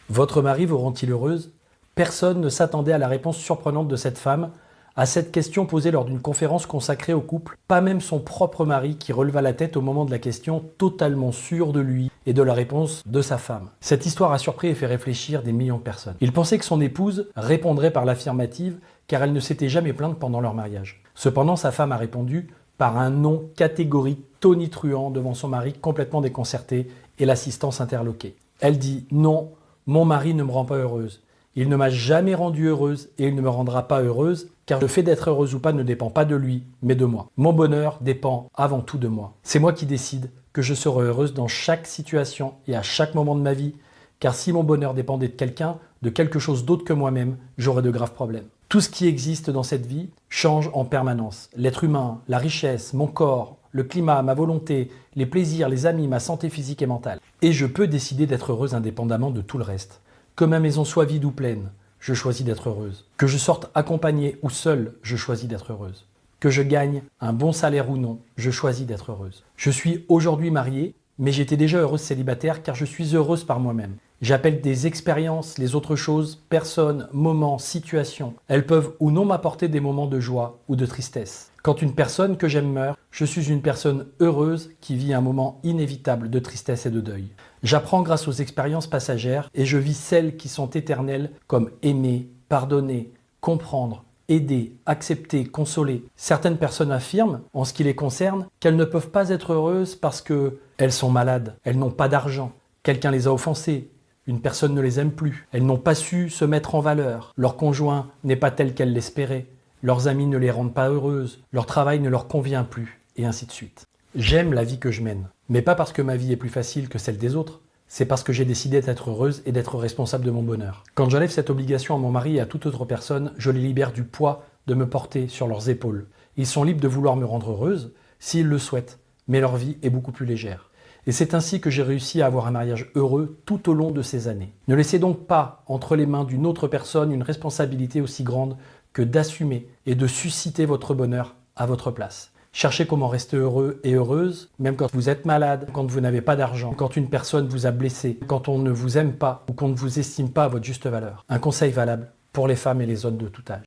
Votre mari vous rend-il heureuse? Personne ne s'attendait à la réponse surprenante de cette femme à cette question posée lors d'une conférence consacrée au couple, pas même son propre mari qui releva la tête au moment de la question, totalement sûr de lui et de la réponse de sa femme. Cette histoire a surpris et fait réfléchir des millions de personnes. Il pensait que son épouse répondrait par l'affirmative car elle ne s'était jamais plainte pendant leur mariage. Cependant, sa femme a répondu par un non catégorique tonitruant devant son mari complètement déconcerté et l'assistance interloquée. Elle dit « Non, mon mari ne me rend pas heureuse. Il ne m'a jamais rendue heureuse et il ne me rendra pas heureuse car le fait d'être heureuse ou pas ne dépend pas de lui, mais de moi. Mon bonheur dépend avant tout de moi. C'est moi qui décide que je serai heureuse dans chaque situation et à chaque moment de ma vie, car si mon bonheur dépendait de quelqu'un, de quelque chose d'autre que moi-même, j'aurais de graves problèmes. Tout ce qui existe dans cette vie change en permanence. L'être humain, la richesse, mon corps, le climat, ma volonté, les plaisirs, les amis, ma santé physique et mentale. Et je peux décider d'être heureuse indépendamment de tout le reste. Que ma maison soit vide ou pleine, je choisis d'être heureuse. Que je sorte accompagnée ou seule, je choisis d'être heureuse. Que je gagne un bon salaire ou non, je choisis d'être heureuse. Je suis aujourd'hui mariée, mais j'étais déjà heureuse célibataire car je suis heureuse par moi-même. J'appelle des expériences, les autres choses, personnes, moments, situations. Elles peuvent ou non m'apporter des moments de joie ou de tristesse. Quand une personne que j'aime meurt, je suis une personne heureuse qui vit un moment inévitable de tristesse et de deuil. J'apprends grâce aux expériences passagères et je vis celles qui sont éternelles comme aimer, pardonner, comprendre, aider, accepter, consoler. Certaines personnes affirment, en ce qui les concerne, qu'elles ne peuvent pas être heureuses parce qu'elles sont malades, elles n'ont pas d'argent, quelqu'un les a offensées, une personne ne les aime plus, elles n'ont pas su se mettre en valeur, leur conjoint n'est pas tel qu'elles l'espéraient, leurs amis ne les rendent pas heureuses, leur travail ne leur convient plus, et ainsi de suite. J'aime la vie que je mène, mais pas parce que ma vie est plus facile que celle des autres, c'est parce que j'ai décidé d'être heureuse et d'être responsable de mon bonheur. Quand j'enlève cette obligation à mon mari et à toute autre personne, je les libère du poids de me porter sur leurs épaules. Ils sont libres de vouloir me rendre heureuse, s'ils le souhaitent, mais leur vie est beaucoup plus légère. Et c'est ainsi que j'ai réussi à avoir un mariage heureux tout au long de ces années. Ne laissez donc pas entre les mains d'une autre personne une responsabilité aussi grande que d'assumer et de susciter votre bonheur à votre place. Cherchez comment rester heureux et heureuse, même quand vous êtes malade, quand vous n'avez pas d'argent, quand une personne vous a blessé, quand on ne vous aime pas ou qu'on ne vous estime pas à votre juste valeur. Un conseil valable pour les femmes et les hommes de tout âge.